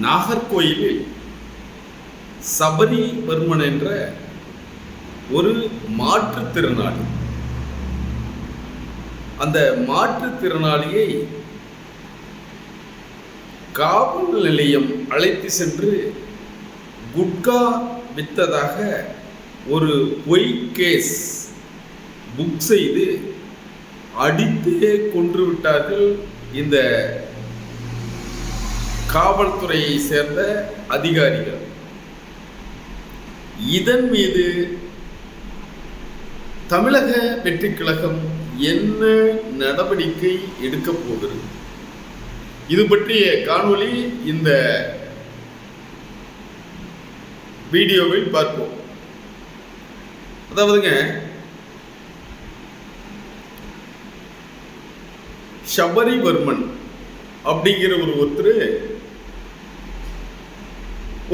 நாகர்கோயிலில் சபரிவர்மன் என்ற ஒரு மாற்றுத்திறனாளி, அந்த மாற்றுத்திறனாளியை காவல் நிலையம் அழைத்து சென்று குட்கா வித்ததாக ஒரு பொய் கேஸ் புக் செய்து அடித்தே கொன்று விட்டார்கள் இந்த காவல்துறையை சேர்ந்த அதிகாரிகள். இதன் மீது தமிழக வெற்றிக் கழகம் என்ன நடவடிக்கை எடுக்கப் போகிறது? இது பற்றிய காணொளி இந்த வீடியோவில் பார்ப்போம். அதாவதுங்க, சபரிவர்மன் அப்படிங்கிற ஒருத்தர்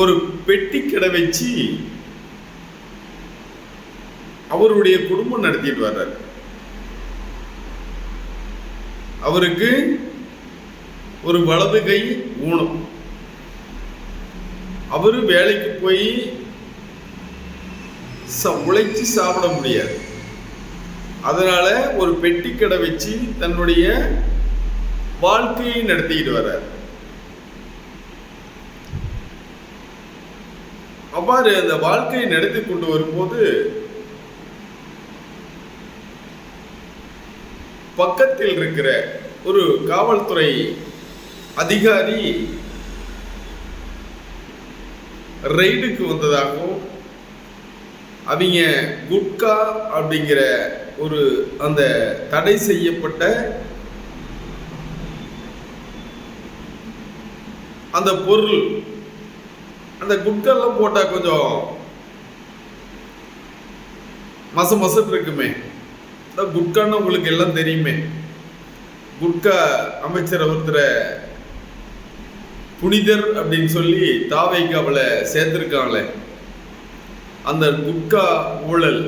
ஒரு பெட்டி கடை வச்சு அவருடைய குடும்பம் நடத்திட்டு வர்றார். அவருக்கு ஒரு வலது கை ஊனம். அவரு வேலைக்கு போய் உழைச்சி சாப்பிட முடியாது. அதனால ஒரு பெட்டி கடை வச்சு தன்னுடைய வாழ்க்கையை நடத்திக்கிட்டு வர்றார். அவ்வாறு அந்த வாழ்க்கையை நடத்தி கொண்டு வரும்போது பக்கத்தில் இருக்கிற ஒரு காவல்துறை அதிகாரி ரெய்டுக்கு வந்ததாகவும், அவங்க குட்கா அப்படிங்கிற ஒரு அந்த தடை செய்யப்பட்ட அந்த பொருள், அந்த குட்கெல்லாம் போட்டா கொஞ்சம் மசமசன்னு இருக்குமே. குட்கான்னு உங்களுக்கு எல்லாம் தெரியுமே. குட்கா அமைச்சர் ஒருத்தரை புனிதர் அப்படின்னு சொல்லி தாவைக்கு அவளை சேர்த்திருக்காங்களே, அந்த குட்கா ஊழல்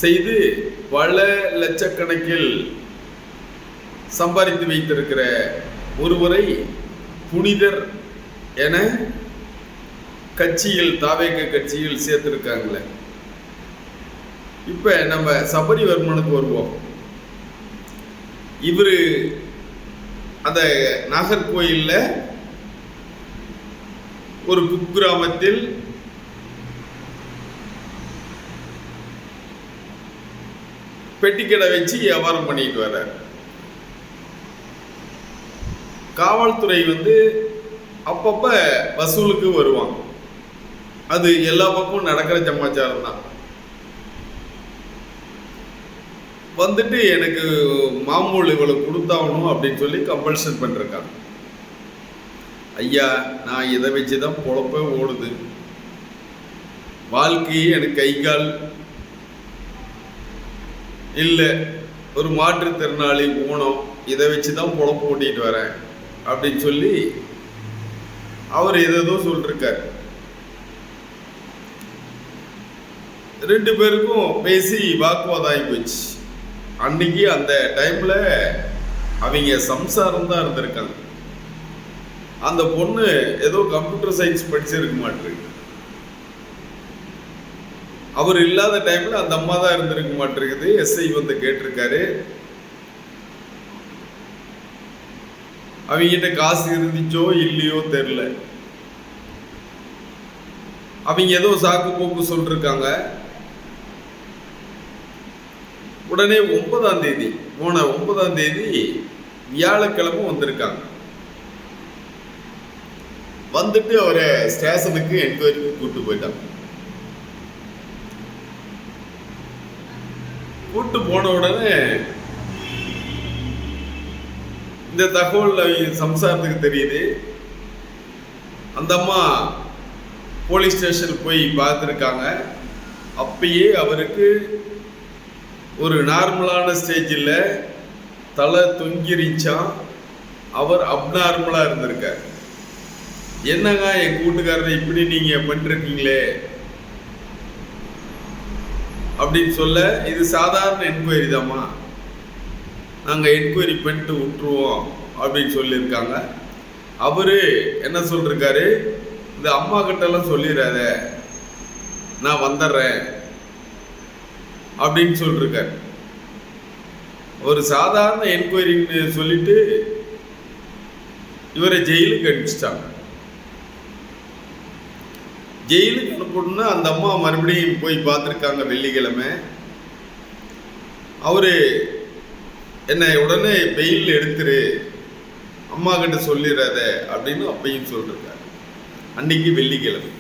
செய்து பல லட்சக்கணக்கில் சம்பாதித்து வைத்திருக்கிற ஒருவரை புனிதர் என கட்சியில், தாவேக கட்சியில் சேர்த்திருக்காங்களே. இப்ப நம்ம சபரிவர்மனுக்கு வருவோம். இவரு அந்த நாகர்கோயில்ல ஒரு குக்கிராமத்தில் பெட்டிக்கடை வச்சு வியாபாரம் பண்ணிட்டு வர்றார். காவல்துறை அப்பப்ப வசூலுக்கு வருவாங்க. அது எல்லா பக்கமும் நடக்கிற சமாச்சாரம் தான். எனக்கு மாமூல் இவ்வளவு கொடுத்தாகணும் அப்படின்னு சொல்லி கம்பல்ஷன் பண்ணிருக்காங்க. ஐயா, நான் இதை வச்சுதான் பொழப்ப ஓடுது, வாழ்க்கையே எனக்கு கை கால் இல்லை, ஒரு மாற்றுத்திறனாளி ஊனம், இதை வச்சுதான் பொழப்பு ஓட்டிட்டு வரேன் அப்படின்னு சொல்லி அவர் ஏதோ சொல்லிருக்கார். ரெண்டு பேருக்கும் பேசி வாக்குவாதம் ஆகி போச்சு. அன்னைக்கு அந்த டைம்ல அவங்க சம்சாரம் தான் இருந்திருக்காங்க. அந்த பொண்ணு ஏதோ கம்ப்யூட்டர் சயின்ஸ் படிச்சிருக்க மாட்டிருக்கு. அவர் இல்லாத டைம்ல அந்த அம்மா தான் இருந்திருக்க மாட்டிருக்குது. எஸ்ஐ கேட்டிருக்காரு. அவங்கிட்ட காசு இருந்துச்சோ இல்லையோ தெரியல. அவங்க ஏதோ சாக்கு போக்கு சொல்லிருக்காங்க. உடனே 9ஆம் தேதி, போன 9ஆம் தேதி வியாழக்கிழமை வந்திருக்காங்க. அவரை ஸ்டேஷனுக்கு என்கொயரிக்கு கூட்டு போயிட்டாங்க. கூட்டு போன உடனே இந்த தகவல் சம்சாரத்துக்கு தெரியுது. அந்த அம்மா போலீஸ் ஸ்டேஷன் போய் பார்த்துருக்காங்க. அப்பயே அவருக்கு ஒரு நார்மலான ஸ்டேஜில் தலை தொங்கிருச்சான். அவர் அப்நார்மலாக இருந்திருக்கார். என்னங்க என் கூட்டுக்காரரை இப்படி நீங்கள் பண்ணிருக்கீங்களே அப்படின்னு சொல்ல, இது சாதாரண என்கொயரி தாம்மா, நாங்கள் என்கொயரி பண்ணிட்டு விட்டுருவோம் அப்படின்னு சொல்லியிருக்காங்க. அவரு என்ன சொல்றாரு, இந்த அம்மா கிட்ட எல்லாம் சொல்லிடாத, நான் வந்துடுறேன் அப்படின்னு சொல்லிருக்காரு. ஒரு சாதாரண என்கொயரின்னு சொல்லிட்டு இவரை ஜெயிலுக்கு அனுப்பிச்சிட்டாங்க. ஜெயிலுக்கு அனுப்பணும்னா அந்த அம்மா மறுபடியும் போய் பார்த்துருக்காங்க வெள்ளிக்கிழமை. அவரு என்னை உடனே பெயில் எடுத்துரு, அம்மா கிட்ட சொல்லிடாத அப்படின்னு அப்பையும் சொல்லிருக்காரு. அன்னைக்கு வெள்ளிக்கிழமை.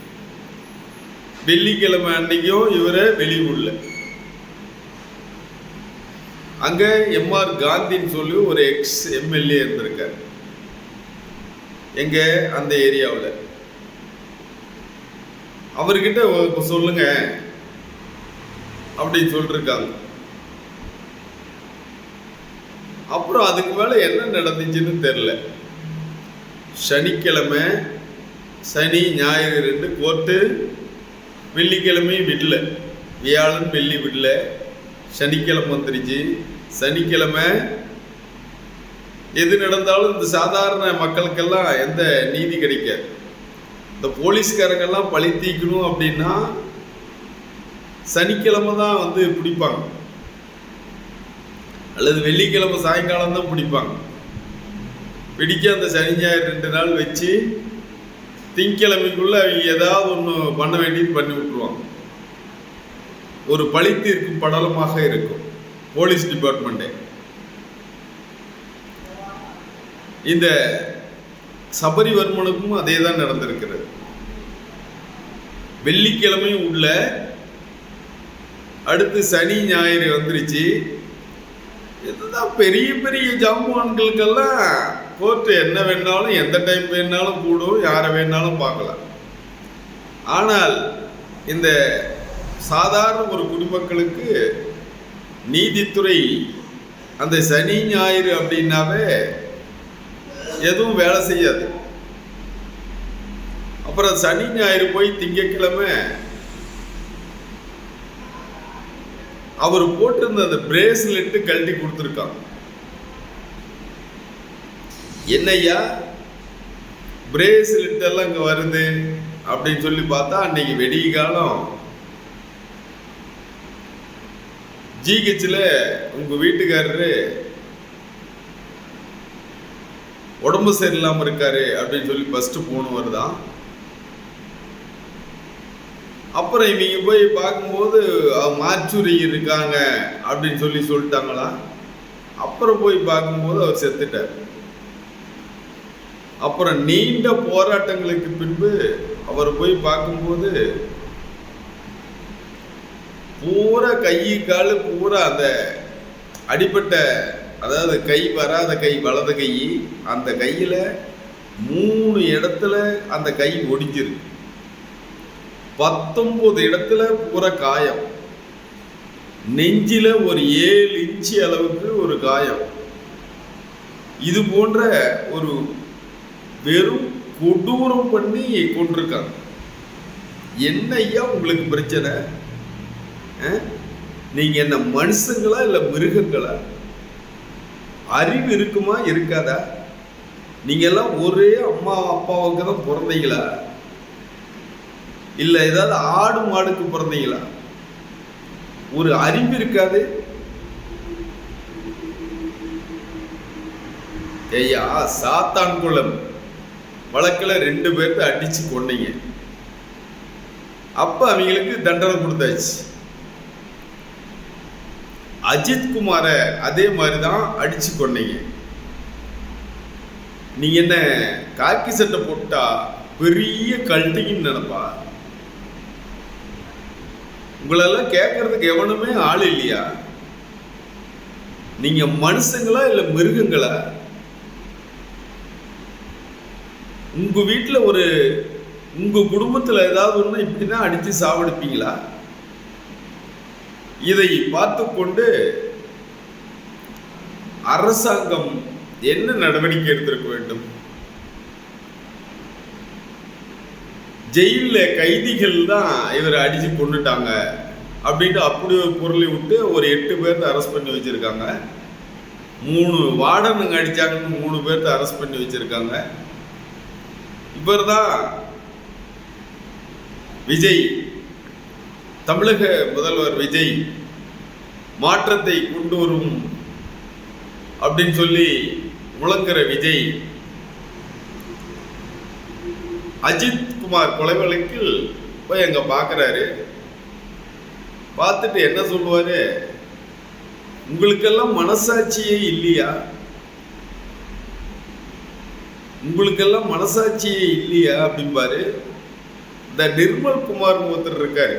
வெள்ளிக்கிழமை அன்னைக்கும் இவரை வெளியூர்ல அங்க எம்ஆர் காந்தின்னு சொல்லி ஒரு எக்ஸ் எம்எல்ஏ இருந்திருக்காரு எங்க அந்த ஏரியாவில். அவர்கிட்ட சொல்லுங்க அப்படின்னு சொல்லிருக்காங்க. அப்புறம் அதுக்கு மேல என்ன நடந்துச்சுன்னு தெரியல. சனிக்கிழமை, சனி ஞாயிறு 2 கோர்ட்டு, வெள்ளிக்கிழமையும் விடல, வியாழன் வெள்ளி விடல, சனிக்கிழமை வந்துருச்சு. சனிக்கிழமை எது நடந்தாலும் இந்த சாதாரண மக்களுக்கெல்லாம் எந்த நீதி கிடைக்காது. இந்த போலீஸ்காரங்கெல்லாம் பழி தீக்கணும் அப்படின்னா சனிக்கிழமை தான் வந்து பிடிப்பாங்க, அல்லது வெள்ளிக்கிழமை சாயங்காலம் தான் பிடிப்பாங்க. பிடிக்க அந்த சனி ஞாயிறு 2 நாள் வச்சு திங்கிழமைக்குள்ள அவங்க ஏதாவது ஒன்று பண்ண வேண்டியது பண்ணி விட்டுருவாங்க. ஒரு பழி தீர்க்கும் படலமாக இருக்கும் போலீஸ் டிபார்ட்மெண்ட்டே. இந்த சபரிவர்மனுக்கும் அதே தான் நடந்திருக்கிறது. வெள்ளிக்கிழமையும் உள்ள, அடுத்து சனி ஞாயிறு வந்துருச்சு. இதுதான் பெரிய பெரிய ஜாம்பவான்களுக்கெல்லாம் கோர்ட்டு என்ன வேணாலும் எந்த டைம் வேணாலும் கூடும், யாரை வேணாலும் பார்க்கலாம். ஆனால் இந்த சாதாரண ஒரு குடிமக்களுக்கு நீதித்துறை அந்த சனி ஞாயிறு அப்படின்னாவே எதுவும் வேலை செய்யாது. அப்புறம் சனி ஞாயிறு போய் திங்கட்கிழமை அவர் போட்டிருந்த அந்த பிரேஸ்லெட்டு கழட்டி கொடுத்துருக்காங்க. என்னையா பிரேஸ்லெட் எல்லாம் இங்க வருது அப்படின்னு சொல்லி பார்த்தா, அன்னைக்கு வெடிய காலம் ஜிஹெச்ல உங்க வீட்டுக்காரரு உடம்பு சரியில்லாம இருக்காரு அப்படின்னு சொல்லி ஃபர்ஸ்ட் போன் வருதான். அப்புறம் இவங்க போய் பார்க்கும்போது மாச்சூரி இருக்காங்க அப்படின்னு சொல்லிட்டாங்களா. அப்புறம் போய் பார்க்கும்போது அவர் செத்துட்டார். அப்புறம் நீண்ட போராட்டங்களுக்கு பின்பு அவர் போய் பார்க்கும்போது பூரா கை காலு பூரா அந்த அடிப்பட்ட, அதாவது கை வராத கை, வலது கை, அந்த கையில 3 இடத்துல அந்த கை ஒடிஞ்சிருக்கு. 19 இடத்துல பூரா காயம். நெஞ்சில ஒரு 7 இன்ச்சு அளவுக்கு ஒரு காயம். இது போன்ற ஒரு வெறும் கொடூரம் பண்ணி கொண்டிருக்காங்க. என்ன ஐயா உங்களுக்கு பிரச்சனை? நீங்க என்ன மனுஷங்களா இல்ல மிருகங்களா? அறிவு இருக்குமா இருக்காதா? நீங்க எல்லாம் ஒரே அம்மா அப்பாவுக்கு தான் பிறந்தீங்களா, இல்ல ஏதாவது ஆடு மாடுக்கு பிறந்தீங்களா? ஒரு அறிவு இருக்காது. ஐயா, சாத்தான் குளம் வழக்கில் 2 பேர்த்த அடிச்சு கொண்டீங்க. அப்ப அவங்களுக்கு தண்டனை கொடுத்தாச்சு. அஜித் குமார அதே மாதிரிதான் அடிச்சு கொண்டீங்க. நீங்க என்ன காக்கி சட்டை போட்டா பெரிய கல்ட்டின்னு நினைப்பா? உங்களெல்லாம் கேட்கறதுக்கு எவனுமே ஆள் இல்லையா? நீங்க மனுஷங்களா இல்ல மிருகங்களா? உங்க வீட்டுல உங்க குடும்பத்துல ஏதாவது ஒண்ணு இப்படிதான் அடிச்சு சாவடிப்பீங்களா? இதை பார்த்து கொண்டு அரசாங்கம் என்ன நடவடிக்கை எடுத்திருக்க வேண்டும்? ஜெயில கைதிகள் தான் இவரை அடிச்சு கொண்டுட்டாங்க அப்படின்ட்டு அப்படி ஒரு பொருளை விட்டு ஒரு 8 பேர்த்த அரெஸ்ட் பண்ணி வச்சிருக்காங்க. 3 வார்டனுங்க அடிச்சாங்கன்னு 3 பேர்த்த அரெஸ்ட் பண்ணி வச்சிருக்காங்க. இவர்தான் விஜய், தமிழக முதல்வர் விஜய் மாற்றத்தை கொண்டு வரும் அப்படின்னு சொல்லி முழங்குற விஜய் அஜித் குமார் கொலை வழக்கில் போய் அங்க பாக்குறாரு. பார்த்துட்டு என்ன சொல்லுவாரு, உங்களுக்கெல்லாம் மனசாட்சியே இல்லையா, உங்களுக்கெல்லாம் மனசாட்சியே இல்லையா அப்படின்பாரு. இந்த நிர்மல் குமார் ஒருத்தர் இருக்காரு,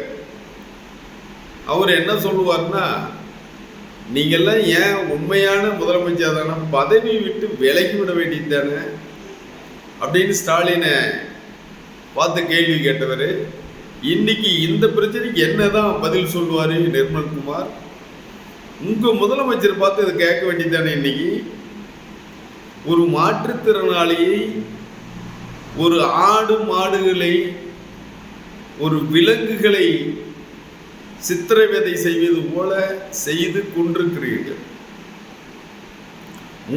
அவர் என்ன சொல்லுவார்னா, நீங்கெல்லாம் ஏன் உண்மையான முதலமைச்சர் தானே பதவி விட்டு விலகி விட வேண்டியது தானே அப்படின்னு ஸ்டாலினை பார்த்து கேள்வி கேட்டவர். இன்னைக்கு இந்த பிரச்சனைக்கு என்னதான் பதில் சொல்லுவாரு நிர்மல்குமார்? உங்க முதலமைச்சர் பார்த்து இதை கேட்க வேண்டியதானே. இன்னைக்கு ஒரு மாற்றுத்திறனாளியை, ஒரு ஆடு மாடுகளை, ஒரு விலங்குகளை சித்திரவதை செய்வது போல செய்து கொண்டிருக்கிறீர்கள்.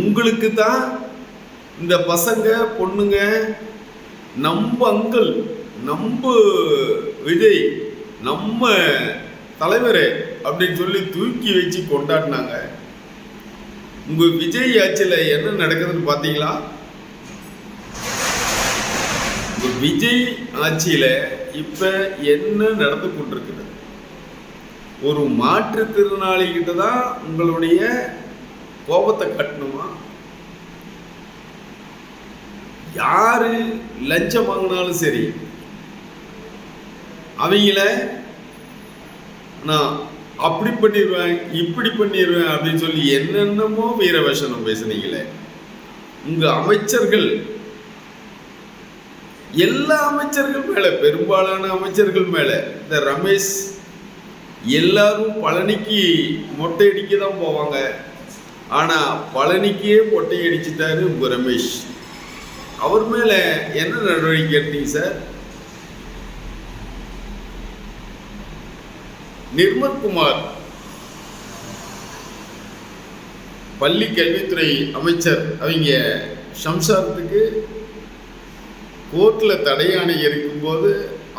உங்களுக்கு தான் இந்த பசங்க பொண்ணுங்க நம்ம அங்கிள், நம்ம விஜய், நம்ம தலைவரே அப்படின்னு சொல்லி தூக்கி வச்சு கொண்டாடினாங்க. உங்க விஜய் ஆட்சியில் என்ன நடக்குதுன்னு பார்த்தீங்களா? உங்க விஜய் ஆட்சியில் இப்ப என்ன நடந்து கொண்டிருக்கிறது? ஒரு மாற்றுத்திறனாளி கிட்ட தான் உங்களுடைய கோபத்தை கட்டணுமா? யாரு லஞ்சம் வாங்கினாலும் சரி, அவங்கள நான் அப்படி பண்ணிடுவேன் இப்படி பண்ணிடுவேன் அப்படின்னு சொல்லி என்னென்னமோ வீரவசனம் பேசுனீங்களே. உங்க அமைச்சர்கள், எல்லா அமைச்சர்கள் மேல, பெரும்பாலான அமைச்சர்கள் மேல, இந்த ரமேஷ் எல்லாரும் பழனிக்கு மொட்டை அடிக்க தான் போவாங்க. ஆனா பழனிக்கே மொட்டை அடிச்சுட்டாரு உங்க ரமேஷ். அவர் மேல என்ன நடவடிக்கை எடுத்தீங்க சார்? நிர்மல்குமார் பள்ளி கல்வித்துறை அமைச்சர், அவங்க சம்சாரத்துக்கு கோர்ட்ல தடையாணை இருக்கும்போது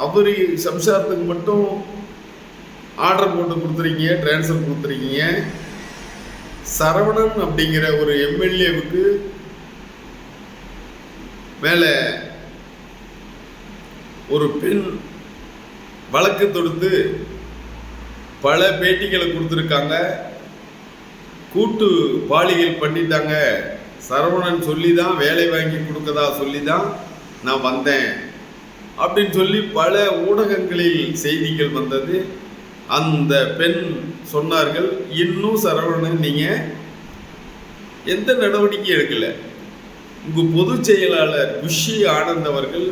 அவரு சம்சாரத்துக்கு மட்டும் ஆர்டர் போட்டு கொடுத்துருக்கீங்க, டிரான்ஸ்ஃபர் கொடுத்துருக்கீங்க. சரவணன் அப்படிங்கிற ஒரு எம்எல்ஏவுக்கு மேல ஒரு பெண் வழக்கு தொடுத்து பல பேட்டிகளை கொடுத்துருக்காங்க. கூட்டு பாலியல் பண்ணிட்டாங்க, சரவணன் சொல்லி தான் வேலை வாங்கி கொடுக்கதா சொல்லி தான் நான் வந்தேன் அப்படின்னு சொல்லி பல ஊடகங்களில் செய்திகள் வந்தது. அந்த பெண் சொன்னார்கள், இன்னும் சரவணன் நீங்க எந்த நடவடிக்கையும் எடுக்கல. உங்க பொதுச் செயலாளர் குஷி ஆனந்த் அவர்கள்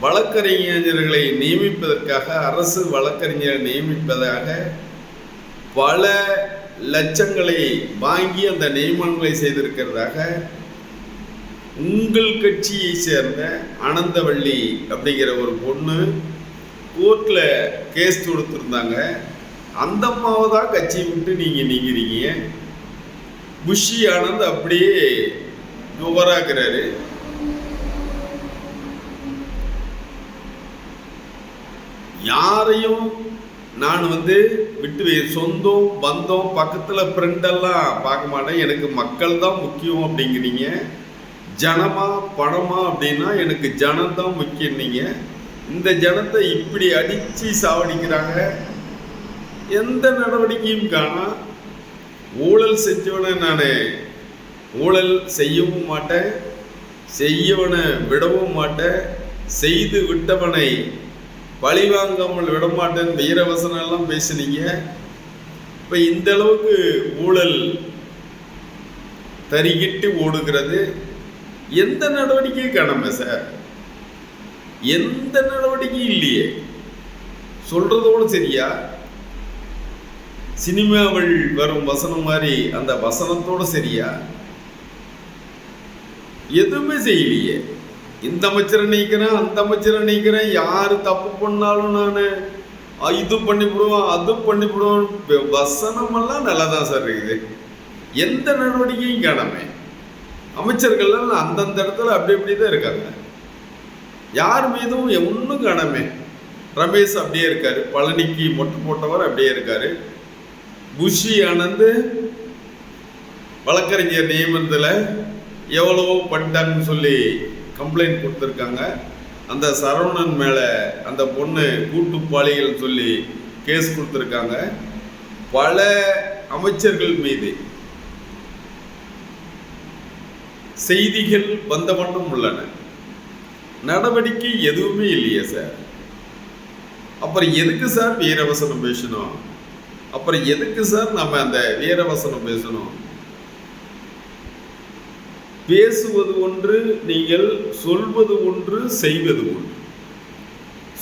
வழக்கறிஞர்களை நியமிப்பதற்காக, அரசு வழக்கறிஞரை நியமிப்பதாக பல லட்சங்களை வாங்கி அந்த நியமனங்களை செய்திருக்கிறதாக உங்கள் கட்சியை சேர்ந்த அனந்தவள்ளி அப்படிங்கிற ஒரு பொண்ணு கோர்ட்ல கேஸ் கொடுத்துருந்தாங்க. அந்த அம்மாவை தான் கட்சியை விட்டு நீங்க நீங்கிறீங்க. குஷி ஆனந்த் அப்படியே நுவராக்குறாரு. யாரையும் நான் விட்டு சொந்தம் பந்தம் பக்கத்தில் ஃப்ரெண்டெல்லாம் பார்க்க மாட்டேன், எனக்கு மக்கள் தான் முக்கியம் அப்படிங்கிறீங்க. ஜனமா பணமா அப்படின்னா எனக்கு ஜனம் தான் முக்கியம். நீங்கள் இந்த ஜனத்தை இப்படி அடித்து சாவடிக்கிறாங்க. எந்த நடவடிக்கையும் காணா. ஊழல் செஞ்சவனை நான் ஊழல் செய்யவும் மாட்டேன், செய்யவனை விடவும் மாட்டேன், செய்து விட்டவனை பழிவாங்காமல் விடமாட்டேன் வீரவசனம் எல்லாம் பேசுனீங்க. இப்போ இந்த அளவுக்கு ஊழல் தறிகிட்டு ஓடுகிறது. எந்த நடவடிக்கையும் காணாம சார், எந்த நடவடிக்கையும் இல்லையே. சொல்றதோடு சரியா, சினிமாவில் வரும் வசனம் மாதிரி அந்த வசனத்தோடு சரியா, எதுவுமே செய்யலையே. இந்த அமைச்சரை நீக்கிறேன், அந்த அமைச்சரை நீக்கிறேன், யாரு தப்பு பண்ணாலும் நான் இது பண்ணிவிடுவேன் அது பண்ணிவிடுவேன். வசனமெல்லாம் நல்லா தான் சார் இருக்குது. எந்த நடவடிக்கையும் காணாம அமைச்சர்கள்லாம் அந்தந்த இடத்துல அப்படி தான் இருக்காங்க. யார் மீதும் ஒன்றும் காணாமே. ரமேஷ் அப்படியே இருக்காரு, பழனிக்கு மொட்டை போட்டவர் அப்படியே இருக்காரு. புஷி ஆனந்த் வழக்கறிஞர் நியமனத்தில் எவ்வளவோ பண்ணிட்டாங்கன்னு சொல்லி கம்ப்ளைண்ட் கொடுத்துருக்காங்க. அந்த சரவணன் மேலே அந்த பொண்ணு கூட்டுப்பாளிகள் சொல்லி கேஸ் கொடுத்துருக்காங்க. பல அமைச்சர்கள் மீது செய்திகள் வந்த வண்ணம் உள்ளன. நடவடிக்கை எதுவுமே இல்லையே சார். அப்புறம் எதுக்கு சார் வீரவசனம் பேசணும்? அப்புறம் எதுக்கு சார் நம்ம அந்த வீரவசனம் பேசணும்? பேசுவது ஒன்று, நீங்கள் சொல்வது ஒன்று, செய்வது ஒன்று.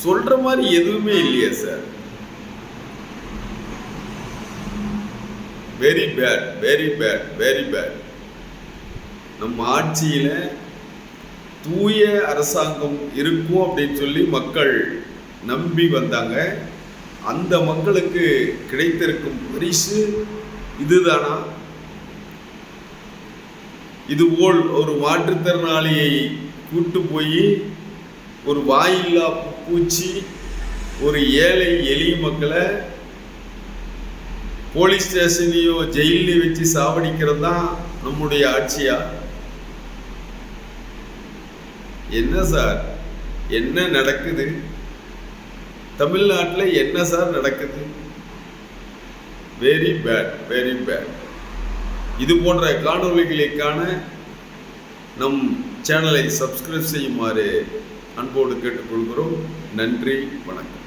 சொல்ற மாதிரி எதுவுமே இல்லையே sir. Very bad, very bad, very bad. நம்ம ஆட்சியில தூய அரசாங்கம் இருக்கும் அப்படின்னு சொல்லி மக்கள் நம்பி வந்தாங்க. அந்த மக்களுக்கு கிடைத்திருக்கும் பரிசு இதுதானா? இதுபோல் ஒரு மாற்றுத்திறனாளியை கூட்டு போய் ஒரு வாயில்லா பூச்சி, ஒரு ஏழை எளிய மக்களை போலீஸ் ஸ்டேஷனையோ ஜெயிலையோ வச்சு சாவடிக்கிறது தான் நம்முடைய ஆட்சியா? என்ன சார், என்ன நடக்குது தமிழ்நாட்டில்? என்ன சார் நடக்குது? Very bad, very bad. இது போன்ற காணொளிகளுக்கான நம் சேனலை சப்ஸ்கிரைப் செய்யுமாறு அன்போடு கேட்டுக்கொள்கிறோம். நன்றி, வணக்கம்.